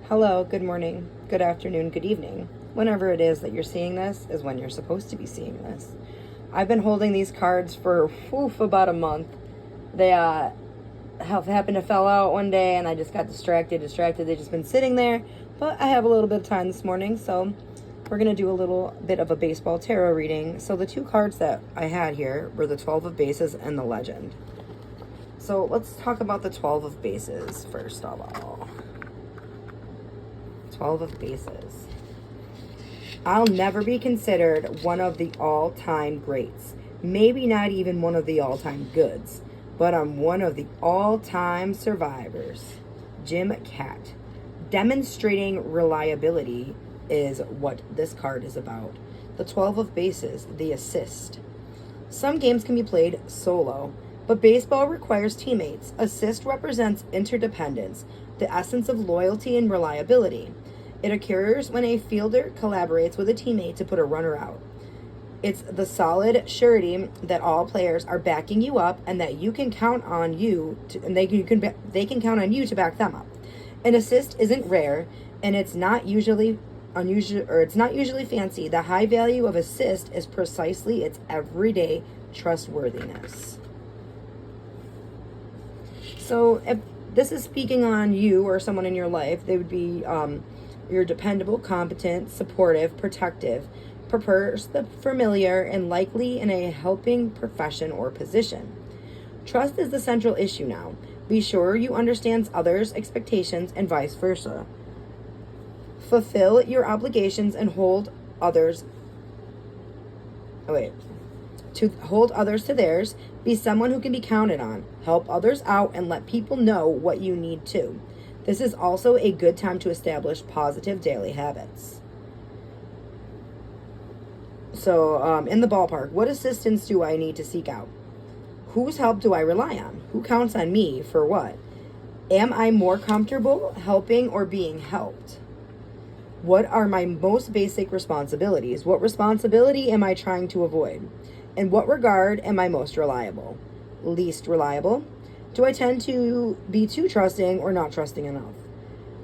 Hello, good morning, good afternoon, good evening. Whenever it is that you're seeing this is when you're supposed to be seeing this. I've been holding these cards for about a month. They have happened to fell out one day and I just got distracted. They've just been sitting there, but I have a little bit of time this morning, so we're going to do a little bit of a baseball tarot reading. So the two cards that I had here were the 12 of Bases and the Legend. So let's talk about the 12 of Bases first of all. 12 of Bases. I'll never be considered one of the all-time greats. Maybe not even one of the all-time goods, but I'm one of the all-time survivors. Jim Kaat. Demonstrating reliability is what this card is about. The 12 of Bases, the assist. Some games can be played solo, but baseball requires teammates. Assist represents interdependence, the essence of loyalty and reliability. It occurs when a fielder collaborates with a teammate to put a runner out. It's the solid surety that all players are backing you up and that you can count on they can count on you to back them up. An assist isn't rare, and it's not usually fancy. The high value of assist is precisely its everyday trustworthiness. So if this is speaking on you or someone in your life, they would be you're dependable, competent, supportive, protective, prefers the familiar, and likely in a helping profession or position. Trust is the central issue now. Be sure you understand others' expectations and vice versa. Fulfill your obligations and hold others to theirs. Be someone who can be counted on. Help others out and let people know what you need to. This is also a good time to establish positive daily habits. So, in the ballpark, what assistance do I need to seek out? Whose help do I rely on? Who counts on me for what? Am I more comfortable helping or being helped? What are my most basic responsibilities? What responsibility am I trying to avoid? In what regard am I most reliable? Least reliable? Do I tend to be too trusting or not trusting enough?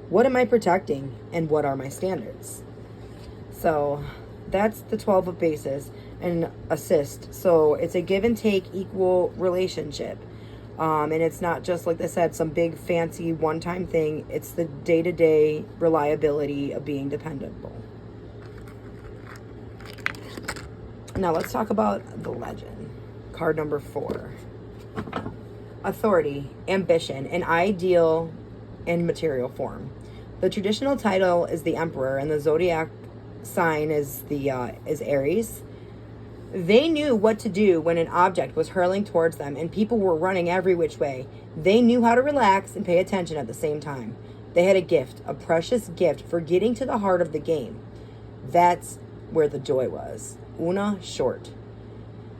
What am I protecting and what are my standards? So that's the 12 of Bases and assist. So it's a give and take equal relationship. And it's not just, like I said, some big fancy one-time thing. It's the day-to-day reliability of being dependable. Now let's talk about the Legend. Card number 4. Authority, ambition, an ideal in material form. The traditional title is the Emperor, and the zodiac sign is Aries. They knew what to do when an object was hurling towards them and people were running every which way. They knew how to relax and pay attention at the same time. They had a gift, a precious gift for getting to the heart of the game. That's where the joy was. Una Short.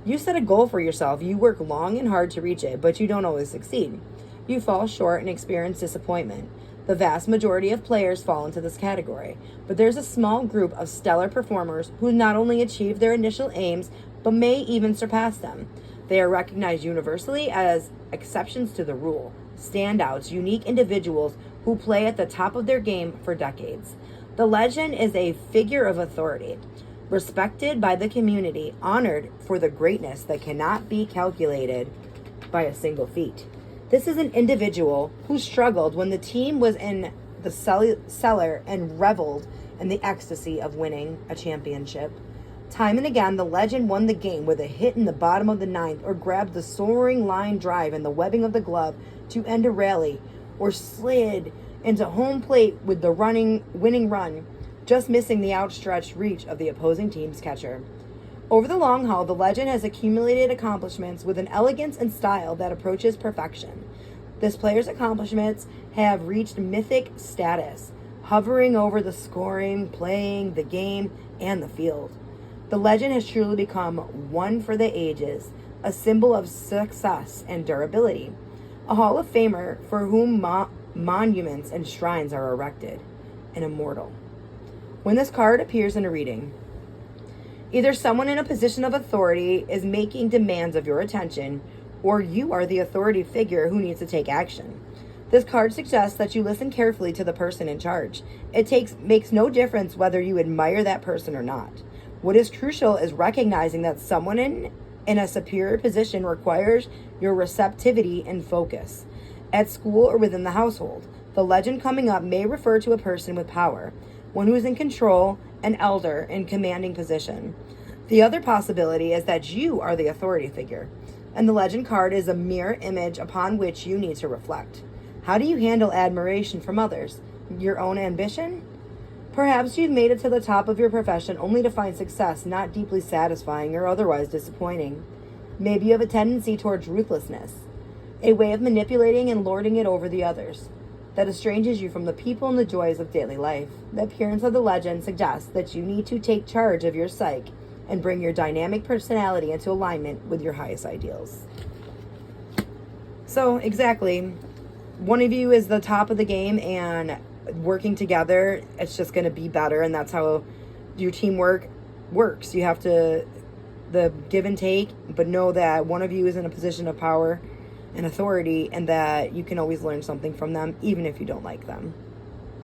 You set a goal for yourself. You work long and hard to reach it, but you don't always succeed. You fall short and experience disappointment. The vast majority of players fall into this category, but there's a small group of stellar performers who not only achieve their initial aims, but may even surpass them. They are recognized universally as exceptions to the rule, standouts, unique individuals who play at the top of their game for decades. The Legend is a figure of authority, respected by the community, honored for the greatness that cannot be calculated by a single feat. This is an individual who struggled when the team was in the cellar and reveled in the ecstasy of winning a championship. Time and again, the Legend won the game with a hit in the bottom of the ninth, or grabbed the soaring line drive in the webbing of the glove to end a rally, or slid into home plate with the winning run, just missing the outstretched reach of the opposing team's catcher. Over the long haul, the Legend has accumulated accomplishments with an elegance and style that approaches perfection. This player's accomplishments have reached mythic status, hovering over the scoring, playing, the game, and the field. The Legend has truly become one for the ages, a symbol of success and durability, a Hall of Famer for whom monuments and shrines are erected, an immortal. When this card appears in a reading, either someone in a position of authority is making demands of your attention, or you are the authority figure who needs to take action. This card suggests that you listen carefully to the person in charge. Makes no difference whether you admire that person or not. What is crucial is recognizing that someone in a superior position requires your receptivity and focus. At school or within the household, the legend coming up may refer to a person with power, one who is in control, an elder in commanding position. The other possibility is that you are the authority figure, and the legend card is a mirror image upon which you need to reflect. How do you handle admiration from others? Your own ambition? Perhaps you've made it to the top of your profession only to find success not deeply satisfying or otherwise disappointing. Maybe you have a tendency towards ruthlessness, a way of manipulating and lording it over the others that estranges you from the people and the joys of daily life. The appearance of the legend suggests that you need to take charge of your psyche and bring your dynamic personality into alignment with your highest ideals. So, exactly. One of you is the top of the game, and working together, it's just going to be better, and that's how your teamwork works. You have to, the give and take, but know that one of you is in a position of power and authority, and that you can always learn something from them, even if you don't like them.